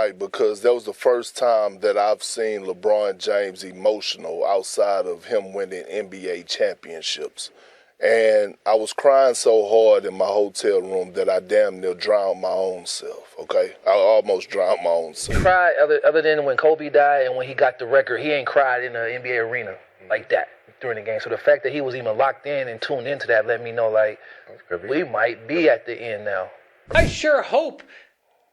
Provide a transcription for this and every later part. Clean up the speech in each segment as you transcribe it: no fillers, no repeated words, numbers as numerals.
Right, because that was the first time that I've seen LeBron James emotional outside of him winning NBA championships. And I was crying so hard in my hotel room that I damn near drowned my own self, okay? I almost drowned my own He self. cried other than when Kobe died and when he got the record, he ain't cried in the NBA arena like that during the game. So the fact that he was even locked in and tuned into that let me know, like, we might be at the end now. I sure hope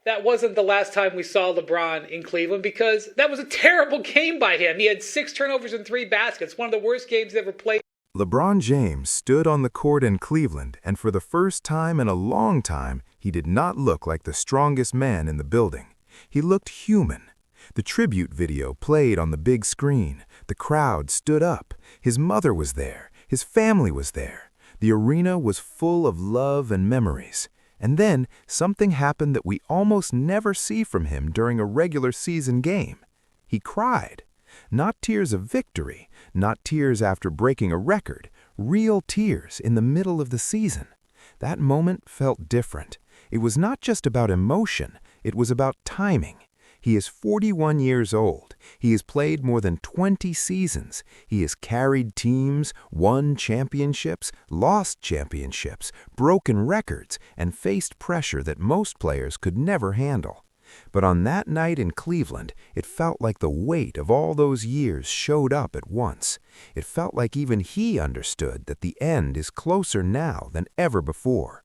that wasn't the last time we saw LeBron in Cleveland, because that was a terrible game by him. He had 6 turnovers and 3 baskets, one of the worst games ever played. LeBron James stood on the court in Cleveland, and for the first time in a long time, he did not look like the strongest man in the building. He looked human. The tribute video played on the big screen. The crowd stood up. His mother was there. His family was there. The arena was full of love and memories. And then something happened that we almost never see from him during a regular season game. He cried. Not tears of victory, not tears after breaking a record, real tears in the middle of the season. That moment felt different. It was not just about emotion, it was about timing. He is 41 years old. He has played more than 20 seasons. He has carried teams, won championships, lost championships, broken records, and faced pressure that most players could never handle. But on that night in Cleveland, it felt like the weight of all those years showed up at once. It felt like even he understood that the end is closer now than ever before.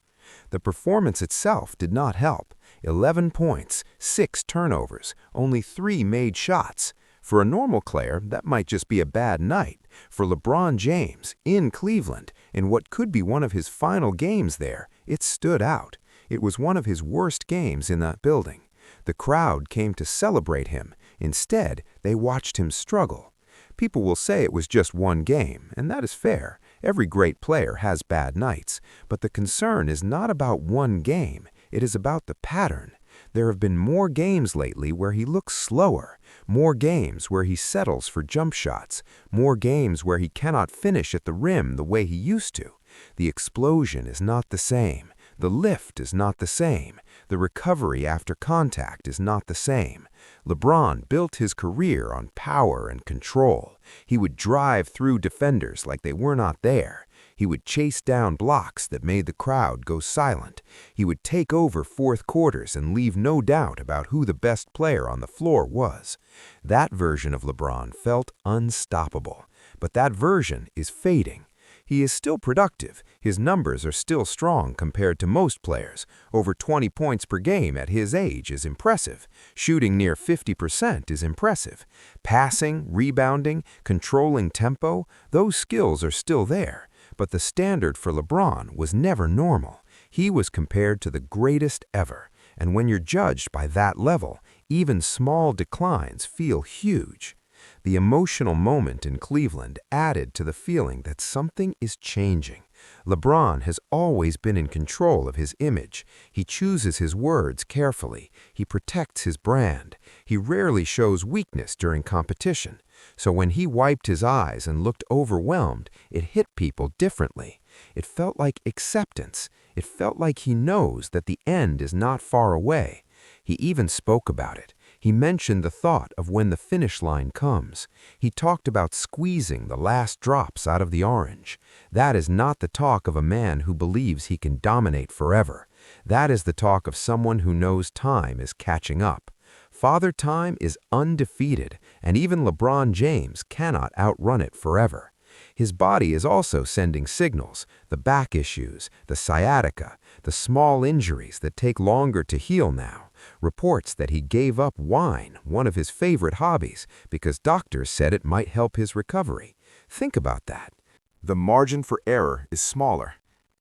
The performance itself did not help. 11 points, 6 turnovers, only 3 made shots. For a normal player, that might just be a bad night. For LeBron James, in Cleveland, in what could be one of his final games there, it stood out. It was one of his worst games in that building. The crowd came to celebrate him. Instead, they watched him struggle. People will say it was just one game, and that is fair. Every great player has bad nights. But the concern is not about one game. It is about the pattern. There have been more games lately where he looks slower, more games where he settles for jump shots, more games where he cannot finish at the rim the way he used to. The explosion is not the same. The lift is not the same. The recovery after contact is not the same. LeBron built his career on power and control. He would drive through defenders like they were not there. He would chase down blocks that made the crowd go silent. He would take over fourth quarters and leave no doubt about who the best player on the floor was. That version of LeBron felt unstoppable. But that version is fading. He is still productive. His numbers are still strong compared to most players. Over 20 points per game at his age is impressive. Shooting near 50% is impressive. Passing, rebounding, controlling tempo, those skills are still there. But the standard for LeBron was never normal. He was compared to the greatest ever. And when you're judged by that level, even small declines feel huge. The emotional moment in Cleveland added to the feeling that something is changing. LeBron has always been in control of his image. He chooses his words carefully. He protects his brand. He rarely shows weakness during competition. So when he wiped his eyes and looked overwhelmed, it hit people differently. It felt like acceptance. It felt like he knows that the end is not far away. He even spoke about it. He mentioned the thought of when the finish line comes. He talked about squeezing the last drops out of the orange. That is not the talk of a man who believes he can dominate forever. That is the talk of someone who knows time is catching up. Father Time is undefeated, and even LeBron James cannot outrun it forever. His body is also sending signals, the back issues, the sciatica, the small injuries that take longer to heal now. Reports that he gave up wine, one of his favorite hobbies, because doctors said it might help his recovery. Think about that. The margin for error is smaller,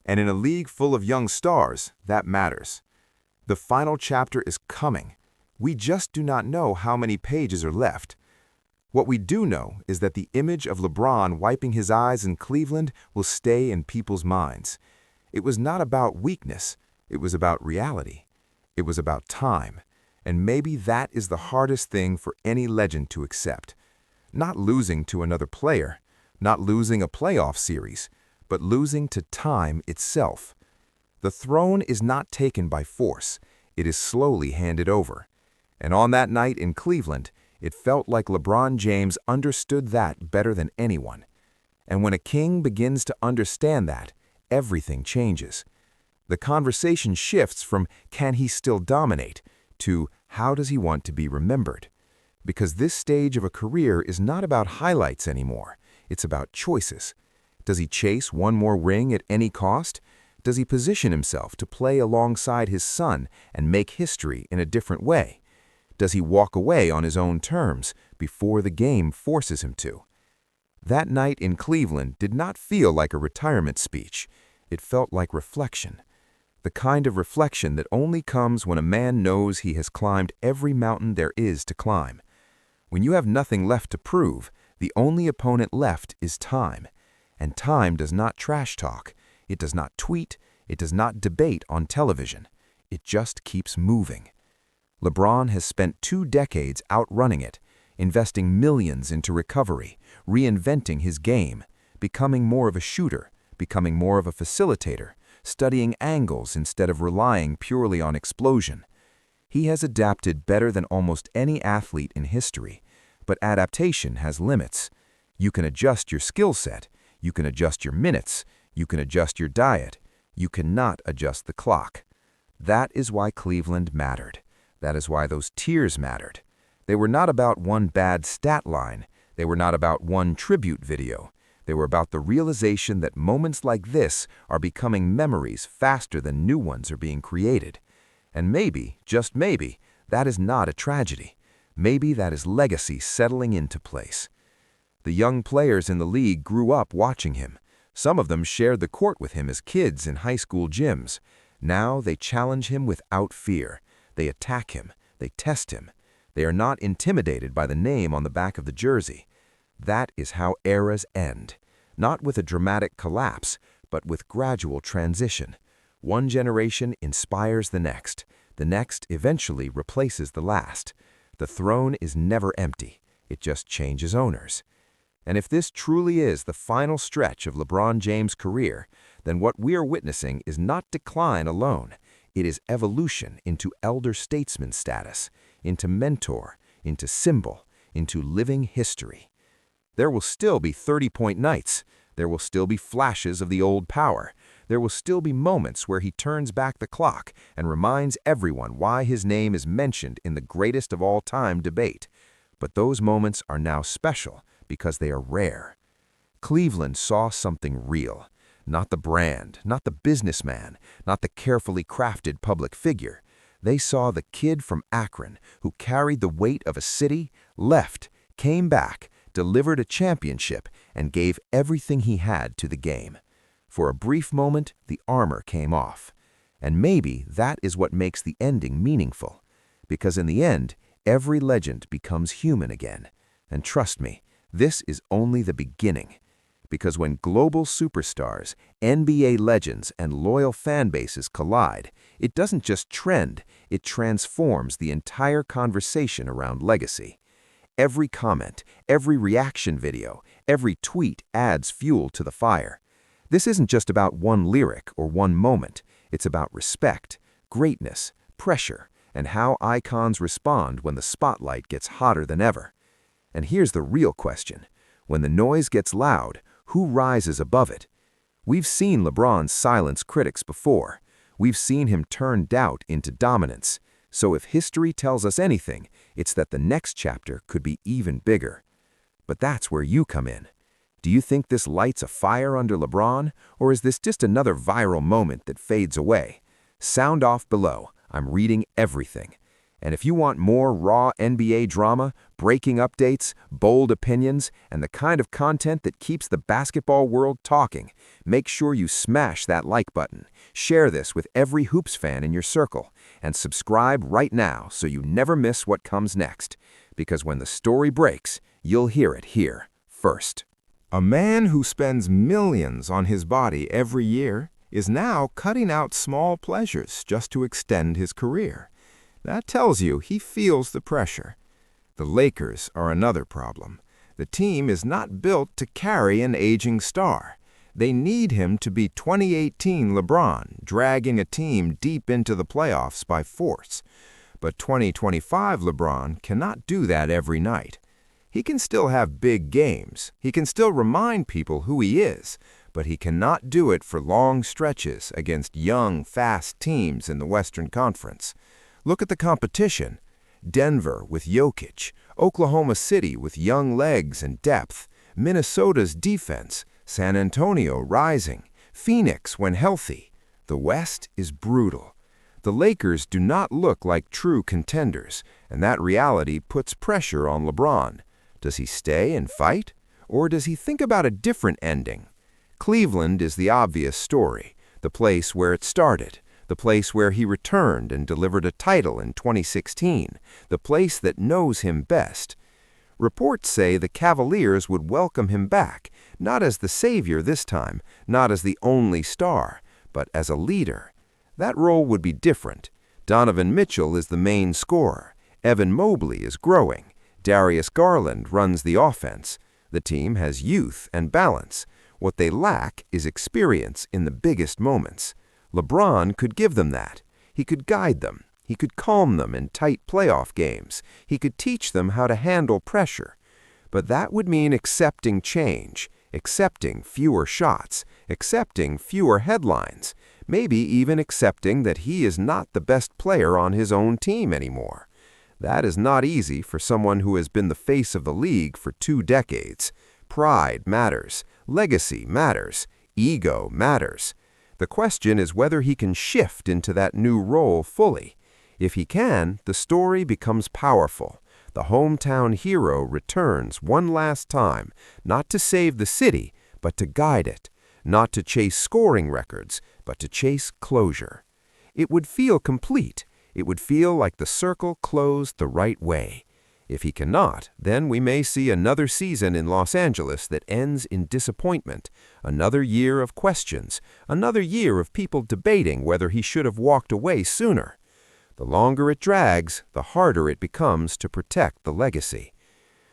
and in a league full of young stars, that matters. The final chapter is coming. We just do not know how many pages are left. What we do know is that the image of LeBron wiping his eyes in Cleveland will stay in people's minds. It was not about weakness, it was about reality. It was about time, and maybe that is the hardest thing for any legend to accept. Not losing to another player, not losing a playoff series, but losing to time itself. The throne is not taken by force, it is slowly handed over. And on that night in Cleveland, it felt like LeBron James understood that better than anyone. And when a king begins to understand that, everything changes. The conversation shifts from can he still dominate to how does he want to be remembered? Because this stage of a career is not about highlights anymore. It's about choices. Does he chase one more ring at any cost? Does he position himself to play alongside his son and make history in a different way? Does he walk away on his own terms before the game forces him to? That night in Cleveland did not feel like a retirement speech. It felt like reflection. The kind of reflection that only comes when a man knows he has climbed every mountain there is to climb. When you have nothing left to prove, the only opponent left is time. And time does not trash talk. It does not tweet. It does not debate on television. It just keeps moving. LeBron has spent 2 decades outrunning it, investing millions into recovery, reinventing his game, becoming more of a shooter, becoming more of a facilitator, studying angles instead of relying purely on explosion. He has adapted better than almost any athlete in history, but adaptation has limits. You can adjust your skill set, you can adjust your minutes, you can adjust your diet, you cannot adjust the clock. That is why Cleveland mattered. That is why those tears mattered. They were not about one bad stat line. They were not about one tribute video. They were about the realization that moments like this are becoming memories faster than new ones are being created. And maybe, just maybe, that is not a tragedy. Maybe that is legacy settling into place. The young players in the league grew up watching him. Some of them shared the court with him as kids in high school gyms. Now they challenge him without fear. They attack him. They test him. They are not intimidated by the name on the back of the jersey. That is how eras end. Not with a dramatic collapse, but with gradual transition. One generation inspires the next. The next eventually replaces the last. The throne is never empty. It just changes owners. And if this truly is the final stretch of LeBron James' career, then what we are witnessing is not decline alone. It is evolution into elder statesman status, into mentor, into symbol, into living history. There will still be 30-point nights. There will still be flashes of the old power. There will still be moments where he turns back the clock and reminds everyone why his name is mentioned in the greatest of all time debate. But those moments are now special because they are rare. Cleveland saw something real. Not the brand, not the businessman, not the carefully crafted public figure. They saw the kid from Akron who carried the weight of a city, left, came back, delivered a championship, and gave everything he had to the game. For a brief moment, the armor came off. And maybe that is what makes the ending meaningful. Because in the end, every legend becomes human again. And trust me, this is only the beginning. Because when global superstars, NBA legends, and loyal fan bases collide, it doesn't just trend, it transforms the entire conversation around legacy. Every comment, every reaction video, every tweet adds fuel to the fire. This isn't just about one lyric or one moment. It's about respect, greatness, pressure, and how icons respond when the spotlight gets hotter than ever. And here's the real question. When the noise gets loud, who rises above it? We've seen LeBron silence critics before. We've seen him turn doubt into dominance. So if history tells us anything, it's that the next chapter could be even bigger. But that's where you come in. Do you think this lights a fire under LeBron, or is this just another viral moment that fades away? Sound off below. I'm reading everything. And if you want more raw NBA drama, breaking updates, bold opinions, and the kind of content that keeps the basketball world talking, make sure you smash that like button, share this with every Hoops fan in your circle, and subscribe right now so you never miss what comes next. Because when the story breaks, you'll hear it here first. A man who spends millions on his body every year is now cutting out small pleasures just to extend his career. That tells you he feels the pressure. The Lakers are another problem. The team is not built to carry an aging star. They need him to be 2018 LeBron, dragging a team deep into the playoffs by force. But 2025 LeBron cannot do that every night. He can still have big games. He can still remind people who he is, but he cannot do it for long stretches against young, fast teams in the Western Conference. Look at the competition. Denver with Jokic, Oklahoma City with young legs and depth, Minnesota's defense, San Antonio rising, Phoenix when healthy. The West is brutal. The Lakers do not look like true contenders, and that reality puts pressure on LeBron. Does he stay and fight, or does he think about a different ending? Cleveland is the obvious story, the place where it started, the place where he returned and delivered a title in 2016, the place that knows him best. Reports say the Cavaliers would welcome him back, not as the savior this time, not as the only star, but as a leader. That role would be different. Donovan Mitchell is the main scorer. Evan Mobley is growing. Darius Garland runs the offense. The team has youth and balance. What they lack is experience in the biggest moments. LeBron could give them that. He could guide them. He could calm them in tight playoff games. He could teach them how to handle pressure. But that would mean accepting change, accepting fewer shots, accepting fewer headlines, maybe even accepting that he is not the best player on his own team anymore. That is not easy for someone who has been the face of the league for 2 decades. Pride matters. Legacy matters. Ego matters. The question is whether he can shift into that new role fully. If he can, the story becomes powerful. The hometown hero returns one last time, not to save the city, but to guide it, not to chase scoring records, but to chase closure. It would feel complete. It would feel like the circle closed the right way. If he cannot, then we may see another season in Los Angeles that ends in disappointment, another year of questions, another year of people debating whether he should have walked away sooner. The longer it drags, the harder it becomes to protect the legacy.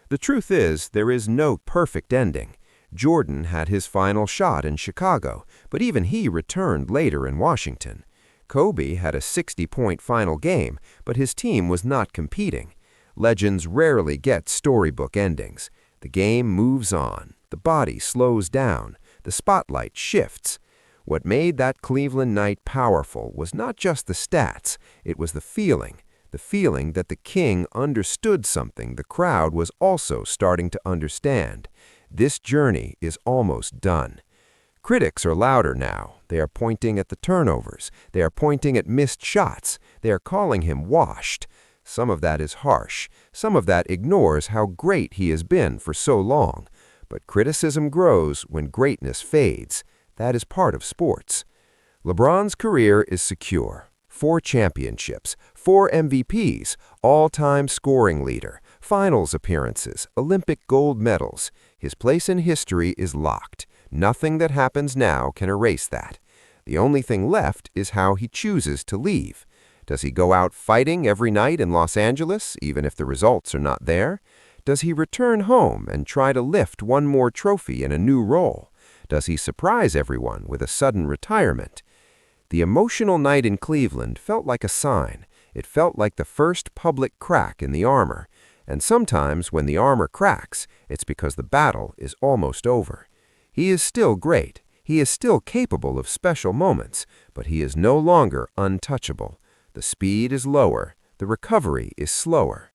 The truth is, there is no perfect ending. Jordan had his final shot in Chicago, but even he returned later in Washington. Kobe had a 60-point final game, but his team was not competing. Legends rarely get storybook endings. The game moves on. The body slows down. The spotlight shifts. What made that Cleveland night powerful was not just the stats. It was the feeling that the king understood something the crowd was also starting to understand. This journey is almost done. Critics are louder now. They are pointing at the turnovers. They are pointing at missed shots. They are calling him washed. Some of that is harsh. Some of that ignores how great he has been for so long. But criticism grows when greatness fades. That is part of sports. LeBron's career is secure. 4 championships, 4 MVPs, all-time scoring leader, finals appearances, Olympic gold medals. His place in history is locked. Nothing that happens now can erase that. The only thing left is how he chooses to leave. Does he go out fighting every night in Los Angeles, even if the results are not there? Does he return home and try to lift one more trophy in a new role? Does he surprise everyone with a sudden retirement? The emotional night in Cleveland felt like a sign. It felt like the first public crack in the armor. And sometimes when the armor cracks, it's because the battle is almost over. He is still great. He is still capable of special moments, but he is no longer untouchable. The speed is lower. The recovery is slower.